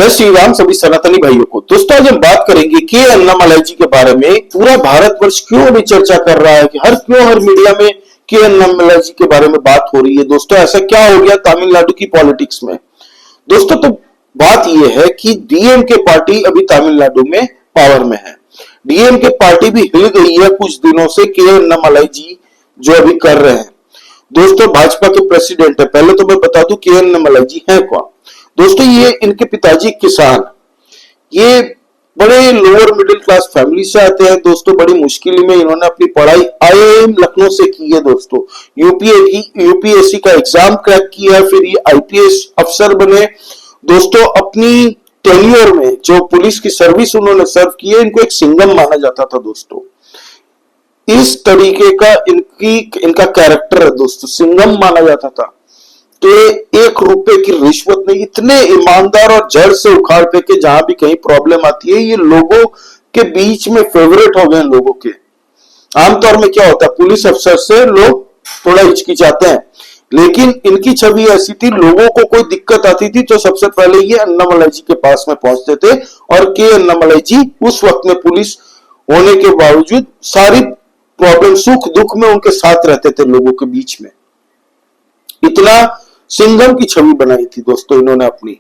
जय श्री राम सभी सनातनी भाइयों को। दोस्तों आज हम बात करेंगे के अन्नामलाई जी के बारे में। पूरा भारतवर्ष क्यों अभी चर्चा कर रहा है कि हर मीडिया में के अन्नामलाई जी के बारे में बात हो रही है। दोस्तों ऐसा क्या हो गया तमिलनाडु की पॉलिटिक्स में? दोस्तों तो बात यह है कि डीएमके पार्टी अभी तमिलनाडु में पावर में है। डीएमके पार्टी भी हिल गई है कुछ दिनों से के अन्नामलाई जी जो अभी कर रहे हैं। दोस्तों भाजपा के प्रेसिडेंट है। पहले तो मैं बता दूं के अन्नामलाई जी है कौन। दोस्तों ये इनके पिताजी किसान, ये बड़े लोअर मिडिल क्लास फैमिली से आते हैं। दोस्तों बड़ी मुश्किल में इन्होंने अपनी पढ़ाई आईआईएम लखनऊ से की है। दोस्तों यूपीएससी का एग्जाम क्रैक किया, फिर ये आईपीएस अफसर बने। दोस्तों अपनी टेन्योर में जो पुलिस की सर्विस उन्होंने सर्व की है, इनको एक सिंघम माना जाता था। दोस्तों इस तरीके का इनका कैरेक्टर है। दोस्तों सिंघम माना जाता था। तो ₹1 की रिश्वत नहीं, इतने ईमानदार और जड़ से उखाड़ फेंके। जहां भी कहीं प्रॉब्लम आती है ये लोगों के बीच में फेवरेट हो गए। लोगों के आमतौर में क्या होता है, पुलिस अफसर से लोग थोड़ा हिचकिचाते हैं, लेकिन इनकी छवि ऐसी थी, लोगों को कोई दिक्कत आती थी तो सबसे पहले ये अन्नामलाई जी के पास में पहुंचते थे। और के अन्नामलाई जी उस वक्त में पुलिस होने के बावजूद सारी प्रॉब्लम सुख दुख में उनके साथ रहते थे लोगों के बीच में। इतना सिंघम की छवि बनाई थी दोस्तों इन्होंने अपनी,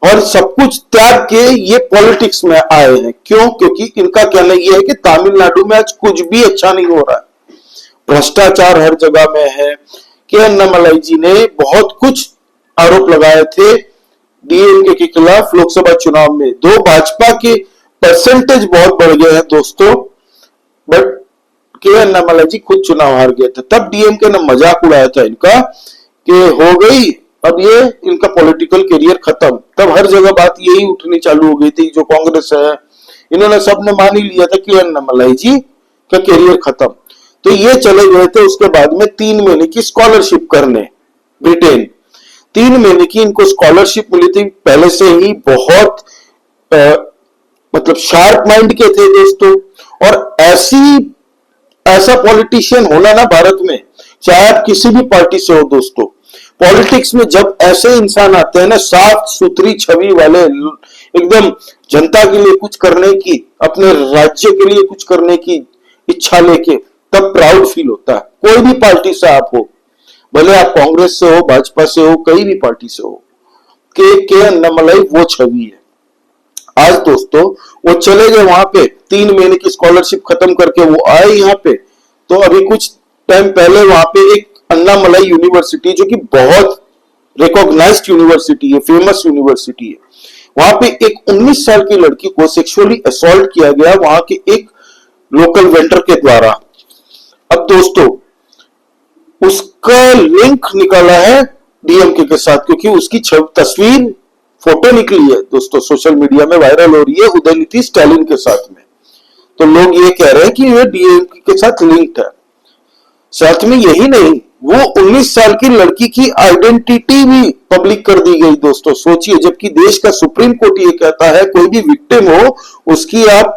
और सब कुछ त्याग के ये पॉलिटिक्स में आए हैं। क्यों? क्योंकि इनका कहना यह है कि तमिलनाडु में आज कुछ भी अच्छा नहीं हो रहा है, भ्रष्टाचार हर जगह में है। के अन्नामलाई जी ने बहुत कुछ आरोप लगाए थे डीएमके के खिलाफ लोकसभा चुनाव में। दो भाजपा के परसेंटेज बहुत बढ़ गए हैं दोस्तों, बट के अन्नामलाई जी खुद चुनाव हार गए थे। तब डीएमके ने मजाक उड़ाया था इनका कि हो गई अब ये इनका पॉलिटिकल करियर खत्म। तब हर जगह बात यही उठनी चालू हो गई थी, जो कांग्रेस है इन्होंने सबने मान ही लिया था कि अन्नामलाई जी का करियर खत्म। तो ये चले गए थे उसके बाद में 3 महीने की स्कॉलरशिप करने ब्रिटेन। 3 महीने की इनको स्कॉलरशिप मिली थी। पहले से ही बहुत मतलब शार्प माइंड के थे दोस्तों। और ऐसा पॉलिटिशियन होना ना भारत में, चाहे आप किसी भी पार्टी से हो दोस्तों, पॉलिटिक्स में जब ऐसे इंसान आते हैं ना, साफ सुथरी छवि वाले, एकदम जनता के लिए कुछ करने की, अपने राज्य के लिए कुछ करने की इच्छा लेके, तब प्राउड फील होता है। कोई भी पार्टी से आप हो, भले आप कांग्रेस से हो, भाजपा से हो, कई भी पार्टी से हो, के अन्नामलाई वो छवि है। आज दोस्तों वो चले गए वहां पे, 3 महीने की स्कॉलरशिप खत्म करके वो आए यहाँ पे। तो अभी कुछ टाइम पहले वहां पे एक अन्नामलाई यूनिवर्सिटी, जो कि बहुत रिकॉग्नाइज्ड यूनिवर्सिटी है, फेमस यूनिवर्सिटी है, वहां पे एक 19 साल की लड़की को सेक्सुअली असॉल्ट किया गया वहां के एक लोकल वेंडर के द्वारा। अब दोस्तों उसका लिंक निकाला है डीएमके के साथ, क्योंकि उसकी तस्वीर फोटो निकली है दोस्तों, सोशल मीडिया में वायरल हो रही है उदयनिधि स्टालिन के साथ में। तो लोग ये कह रहे हैं कि ये डीएमके के साथ लिंक्ड है। साथ में यही नहीं, वो 19 साल की लड़की की आइडेंटिटी भी पब्लिक कर दी गई दोस्तों। सोचिए, जबकि देश का सुप्रीम कोर्ट ये कहता है कोई भी विक्टिम हो उसकी आप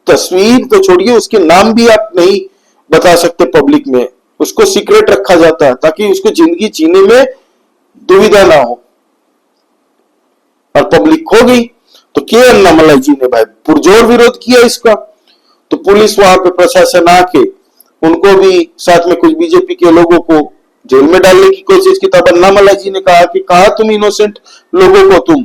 तस्वीर तो छोड़िए, उसके नाम भी आप नहीं बता सकते पब्लिक में, उसको सीक्रेट रखा जाता है ताकि उसको जिंदगी जीने में दुविधा ना हो, और पब्लिक हो गई। तो के अन्नामलाई जी ने भाई पुरजोर विरोध किया इसका। तो पुलिस वहां पे प्रशासन आके उनको भी, साथ में कुछ बीजेपी के लोगों को जेल में डालने की कोशिश की। तब अन्नामलाई जी ने कहा कि कहा तुम इनोसेंट लोगों को तुम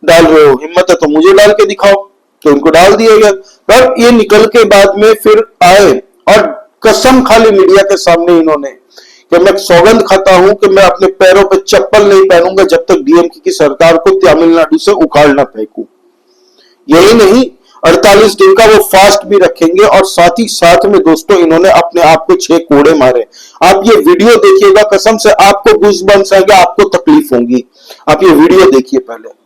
डाल रहे हो, हिम्मत है तो मुझे डाल के दिखाओ। तो उनको डाल दिया गया। तब ये निकल के बाद में फिर आए और कसम खा ली मीडिया के सामने इन्होंने कि मैं सौगंध खाता हूं कि मैं अपने पैरों पे चप्पल नहीं पहनूंगा जब तक डीएमके की सरकार को तमिलनाडु से उखाड़ ना फेंकूं। यही नहीं, 48 दिन का वो फास्ट भी रखेंगे। और साथ ही साथ में दोस्तों इन्होंने अपने आप को 6 कोड़े मारे। आप ये वीडियो देखिएगा, कसम से आपको गूज़बम्स आएंगे, आपको तकलीफ होगी। आप ये वीडियो देखिए पहले।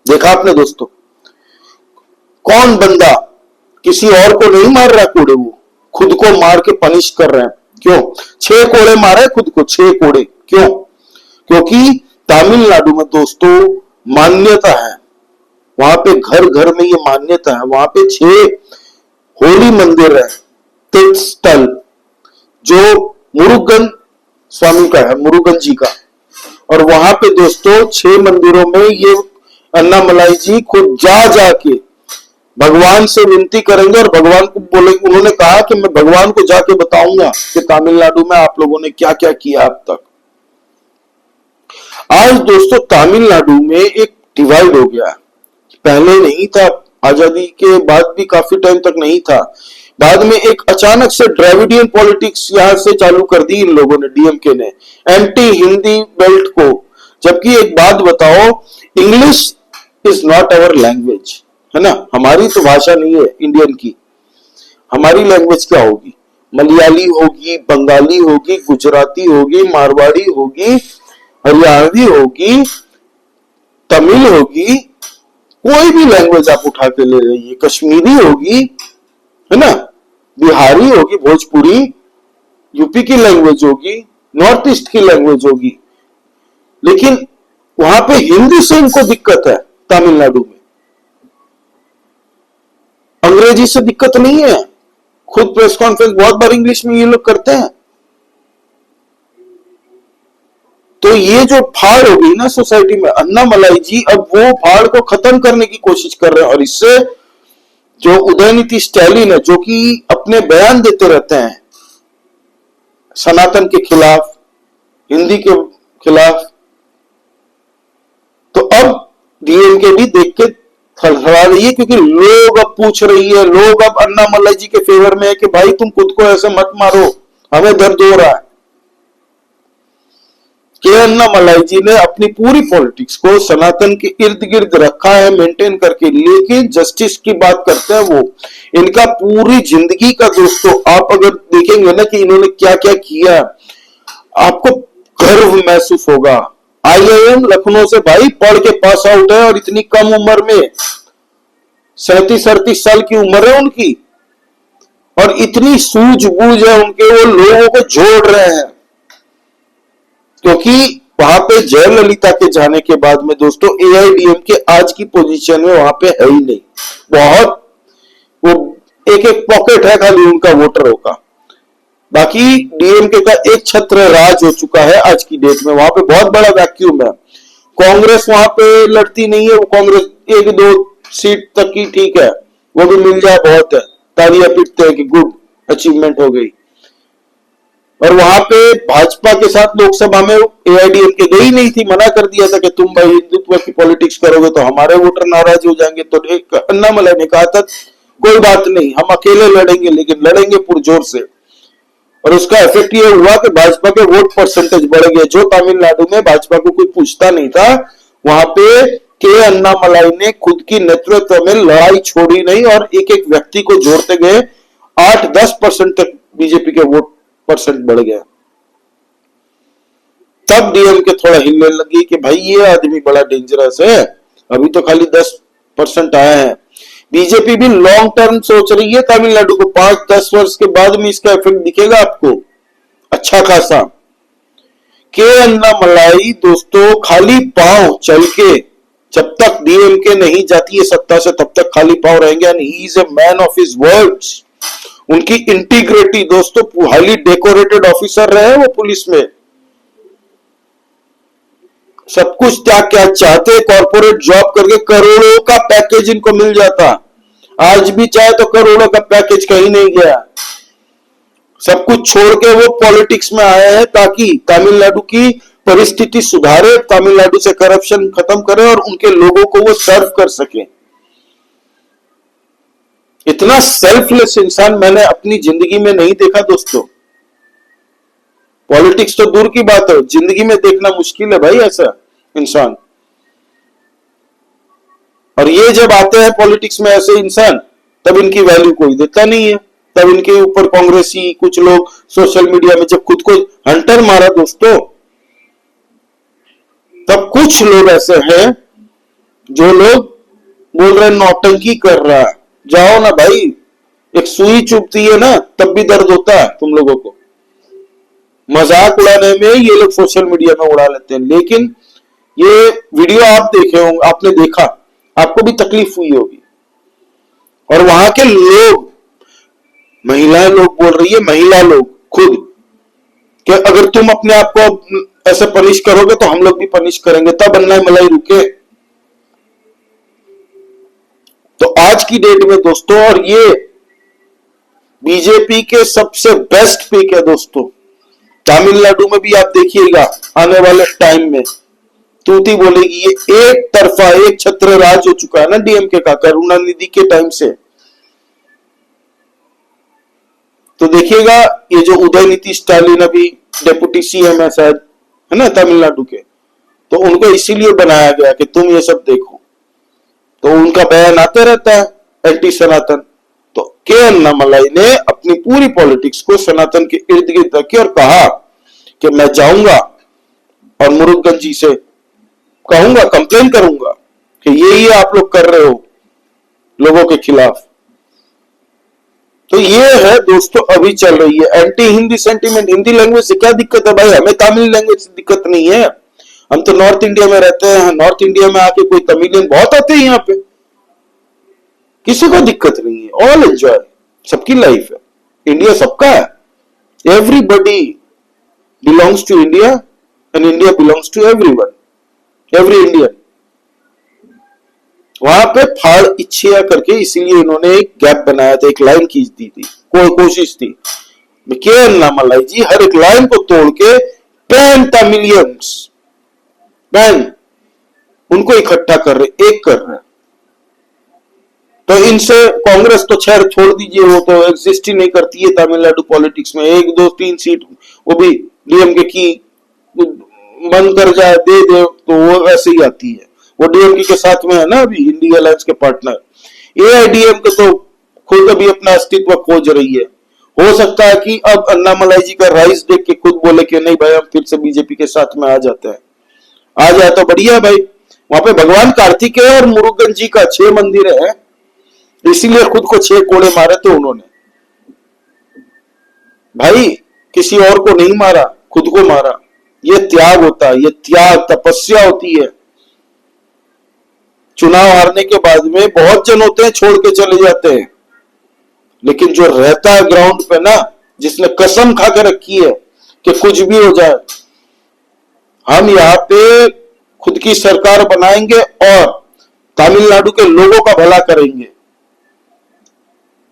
देखा आपने दोस्तों, कौन बंदा किसी और को नहीं मार रहा कोड़े, वो खुद को मार के पनिश कर रहे हैं। क्यों? 6 कोड़े मारे खुद को, 6 कोड़े। क्यों? क्योंकि तमिलनाडु में दोस्तों मान्यता है, वहां पे घर घर में ये मान्यता है, वहां पे 6 होली मंदिर है, तीर्थ स्थल, जो मुरुगन स्वामी का है, मुरुगन जी का। और वहां पे दोस्तों 6 मंदिरों में ये अन्नामलाई जी खुद जा जाके भगवान से विनती करेंगे और भगवान को बोलेंगे। उन्होंने कहा कि मैं भगवान को जाके बताऊंगा कि तमिलनाडु में आप लोगों ने क्या क्या किया अब तक। आज दोस्तों तमिलनाडु में एक डिवाइड हो गया, पहले नहीं था, आजादी के बाद भी काफी टाइम तक नहीं था। बाद में एक अचानक से द्रविडियन पॉलिटिक्स यहां से चालू कर दी इन लोगों ने, डीएमके ने, एंटी हिंदी बेल्ट को। जबकि एक बात बताओ, English is not our language, है ना, हमारी तो भाषा नहीं है इंडियन की। हमारी लैंग्वेज क्या होगी? मलयाली होगी, बंगाली होगी, गुजराती होगी, मारवाड़ी होगी, हरियाणवी होगी, तमिल होगी, कोई भी लैंग्वेज आप उठा के ले जाइए, कश्मीरी होगी, है ना, बिहारी होगी, भोजपुरी, यूपी की लैंग्वेज होगी, नॉर्थ ईस्ट की लैंग्वेज होगी। लेकिन वहां पे हिंदी से इनको दिक्कत है तमिलनाडु में, अंग्रेजी से दिक्कत नहीं है। खुद प्रेस कॉन्फ्रेंस बहुत बार इंग्लिश में ये लोग करते हैं। तो ये जो फाड़ हो गई ना सोसाइटी में, अन्नामलाई जी अब वो फाड़ को खत्म करने की कोशिश कर रहे हैं। और इससे जो उदयनिधि स्टैलिन है, जो कि अपने बयान देते रहते हैं सनातन के खिलाफ, हिंदी के खिलाफ, तो अब डीएमके भी देख के थरथरा रही है, क्योंकि लोग अब पूछ रही है, लोग अब अन्नामलाई जी के फेवर में है कि भाई तुम खुद को ऐसे मत मारो, हमें दर्द हो रहा है। के अन्नामलाई जी ने अपनी पूरी पॉलिटिक्स को सनातन के इर्द गिर्द रखा है मेंटेन करके, लेकिन जस्टिस की बात करते हैं वो। इनका पूरी जिंदगी का दोस्तों आप अगर देखेंगे ना कि इन्होंने क्या क्या किया, आपको गर्व महसूस होगा। आईआईएम लखनऊ से भाई पढ़ के पास आउट है, और इतनी कम उम्र में 37-38 साल की उम्र है उनकी, और इतनी सूझबूझ है उनके, वो लोगों को जोड़ रहे हैं। क्योंकि वहां पे जयललिता के जाने के बाद में दोस्तों एआईडीएम के आज की पोजीशन में वहां पे है ही नहीं, बहुत वो एक एक पॉकेट है खाली उनका वोटरों का। बाकी डीएमके का एक छत्र राज हो चुका है आज की डेट में, वहां पे बहुत बड़ा वैक्यूम है। कांग्रेस वहां पे लड़ती नहीं है, वो कांग्रेस 1-2 सीट तक की ठीक है, वो भी मिल जाए बहुत है, तालियां पीटते हैं कि गुड अचीवमेंट हो गई। और वहां पे भाजपा के साथ लोकसभा में एआईडीएमके गई नहीं थी, मना कर दिया था कि तुम भाई हिंदुत्व की पॉलिटिक्स करोगे तो हमारे वोटर नाराज हो जाएंगे। तो एक अन्नामलाई ने कहा था कोई बात नहीं, हम अकेले लड़ेंगे, लेकिन लड़ेंगे पुरजोर से। और उसका इफेक्ट ये हुआ कि भाजपा के वोट परसेंटेज बढ़ गए। जो तमिलनाडु में भाजपा को कोई पूछता नहीं था, वहां पे के अन्नामलाई ने खुद की नेतृत्व में लड़ाई छोड़ी नहीं, और एक एक व्यक्ति को जोड़ते गए 8-10% तक बीजेपी के वोट परसेंट बढ़ गया। तब डीएमके थोड़ा हिलने लगी कि भाई ये आदमी बड़ा डेंजरस है, अभी तो खाली 10% आया है। बीजेपी भी लॉन्ग टर्म सोच रही है तमिलनाडु को, 5-10 वर्ष के बाद में इसका इफेक्ट दिखेगा आपको अच्छा खासा। के अन्नामलाई दोस्तों खाली पांव चल के, जब तक डीएमके नहीं जाती है सत्ता से तब तक खाली पांव रहेंगे। And he is a man of his words. उनकी इंटीग्रिटी दोस्तों, हाईली डेकोरेटेड ऑफिसर रहे वो पुलिस में, सब कुछ त्याग क्या चाहते, कॉर्पोरेट जॉब करके करोड़ों का पैकेज इनको मिल जाता। आज भी चाहे तो करोड़ों का पैकेज कहीं नहीं गया। सब कुछ छोड़ के वो पॉलिटिक्स में आए हैं ताकि तमिलनाडु की परिस्थिति सुधारे, तमिलनाडु से करप्शन खत्म करे और उनके लोगों को वो सर्व कर सके। इतना सेल्फलेस इंसान मैंने अपनी जिंदगी में नहीं देखा दोस्तों। पॉलिटिक्स तो दूर की बात है, जिंदगी में देखना मुश्किल है भाई ऐसा इंसान। और ये जब आते हैं पॉलिटिक्स में ऐसे इंसान, तब इनकी वैल्यू कोई देता नहीं है। तब इनके ऊपर कांग्रेसी कुछ लोग सोशल मीडिया में जब खुद को हंटर मारा दोस्तों, तब कुछ लोग ऐसे हैं जो लोग बोल रहे नौटंकी कर रहा है। जाओ ना भाई, एक सुई चुभती है ना तब भी दर्द होता है तुम लोगों को। मजाक उड़ाने में ये लोग सोशल मीडिया में उड़ा लेते हैं, लेकिन ये वीडियो आप देखे होंगे, आपने देखा, आपको भी तकलीफ हुई होगी। और वहां के लोग, महिलाएं लोग बोल रही है, महिला लोग खुद, कि अगर तुम अपने आप को ऐसे पनिश करोगे तो हम लोग भी पनिश करेंगे, तब अन्ना मलाई रुके। तो आज की डेट में दोस्तों, और ये बीजेपी के सबसे बेस्ट पिक है दोस्तों। तमिलनाडु में भी आप देखिएगा आने वाले टाइम में तूती बोलेगी, ये एक तरफा एक छत्र राज हो चुका है ना डीएमके का, करुणानिधि के टाइम से। तो देखिएगा ये जो उदयनिधि स्टालिन अभी डेप्यूटी सीएम है शायद, है ना तमिलनाडु के, तो उनको इसीलिए बनाया गया कि तुम ये सब देखो। तो उनका बयान आता रहता है एंटी सनातन। तो के अन्नामलाई ने अपनी पूरी पॉलिटिक्स को सनातन के इर्द गिर्द रखी और कहा कि मैं जाऊंगा और मुरुगन जी से कहूंगा, कंप्लेन करूंगा कि ये आप लोग कर रहे हो लोगों के खिलाफ। तो ये है दोस्तों अभी चल रही है anti Hindi sentiment. Hindi language से क्या दिक्कत है भाई? हमें तमिल लैंग्वेज से दिक्कत नहीं है, हम तो नॉर्थ इंडिया में रहते हैं। नॉर्थ इंडिया में आके कोई तमिलियन बहुत आते हैं यहाँ पे, किसी को दिक्कत नहीं है। ऑल एंजॉय, सबकी लाइफ है, इंडिया सबका है। Everybody belongs to India and India belongs to everyone, every Indian. वहां पे फाड़ इच्छिया करके इसीलिए इन्होंने एक गैप बनाया था, एक लाइन खींच दी थी, कोई कोशिश थी के अन्नामलाई जी हर एक लाइन को तोड़ के पैन तमिलियंस, पैन उनको इकट्ठा कर रहे, एक कर रहे। तो इनसे कांग्रेस तो खैर छोड़ दीजिए, वो तो एग्जिस्ट ही नहीं करती है तमिलनाडु पॉलिटिक्स में। 1 2 3 सीट वो भी डीएमके की मन कर जाए दे दे तो वो वैसे ही आती है। वो डीएमके के साथ में है ना अभी इंडिया अलायंस के पार्टनर। एआईडीएमके तो खुद अभी अपना अस्तित्व खोज रही है। हो सकता है कि अब अन्नामलाई जी का राइज देख के खुद बोले कि नहीं भाई हम फिर से बीजेपी के साथ में आ जाते हैं। आ जाए तो बढ़िया भाई। वहां पे भगवान कार्तिकेय और मुरुगन जी का 6 मंदिर है, इसीलिए खुद को 6 कोड़े मारे थे उन्होंने भाई, किसी और को नहीं मारा, खुद को मारा। ये त्याग होता है, ये त्याग तपस्या होती है। चुनाव हारने के बाद में बहुत जन होते हैं छोड़ के चले जाते हैं, लेकिन जो रहता है ग्राउंड पे ना, जिसने कसम खा के रखी है कि कुछ भी हो जाए हम यहाँ पे खुद की सरकार बनाएंगे और तमिलनाडु के लोगों का भला करेंगे,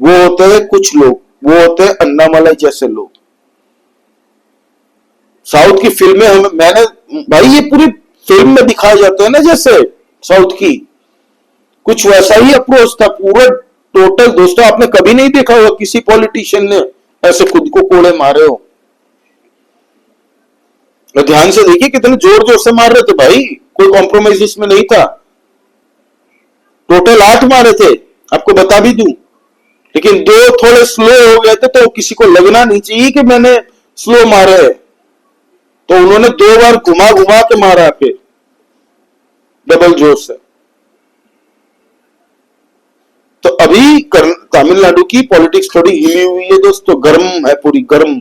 वो होते हैं कुछ लोग, वो होते हैं अन्नामलाई जैसे लोग। साउथ की फिल्में मैंने भाई ये पूरी फिल्म में दिखाया जाता है ना, जैसे साउथ की कुछ वैसा ही अप्रोच था पूरा टोटल। दोस्तों आपने कभी नहीं देखा होगा किसी पॉलिटिशियन ने ऐसे खुद को कोड़े मारे हो। तो ध्यान से देखिए कितने जोर जोर से मार रहे थे भाई, कोई कॉम्प्रोमाइज इसमें नहीं था। टोटल 8 मारे थे, आपको बता भी दूं, लेकिन 2 थोड़े स्लो हो गए थे, तो किसी को लगना नहीं चाहिए कि मैंने स्लो मारे है, तो उन्होंने 2 बार घुमा घुमा के मारा फिर डबल जोर से। तो अभी तमिलनाडु की पॉलिटिक्स थोड़ी हिमी हुई है दोस्तों, गर्म है, पूरी गर्म।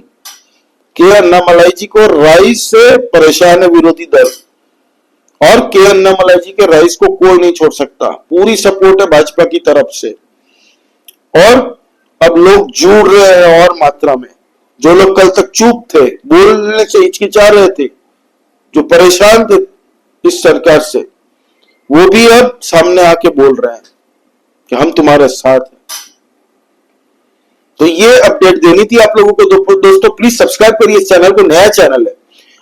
के अन्नामलाई जी को राइज से परेशान है विरोधी दल, और के अन्नामलाई जी के राइज को कोई नहीं छोड़ सकता। पूरी सपोर्ट है भाजपा की तरफ से, और अब लोग जुड़ रहे हैं और मात्रा में। जो लोग कल तक चुप थे, बोलने से हिचकिचा रहे थे, जो परेशान थे इस सरकार से, वो भी अब सामने आके बोल रहे हैं कि हम तुम्हारे साथ हैं। तो ये अपडेट देनी थी आप लोगों को दोस्तों। प्लीज सब्सक्राइब करिए इस चैनल को, नया चैनल है।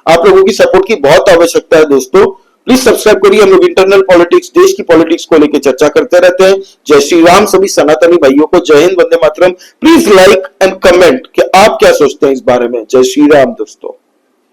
आप लोगों की सपोर्ट की बहुत आवश्यकता है दोस्तों। प्लीज सब्सक्राइब करिए। हम लोग इंटरनल पॉलिटिक्स, देश की पॉलिटिक्स को लेकर चर्चा करते रहते हैं। जय श्री राम सभी सनातनी भाइयों को। जय Hind, Vande Mataram. Please like and comment कि आप क्या सोचते हैं इस बारे में। जय श्री राम दोस्तों।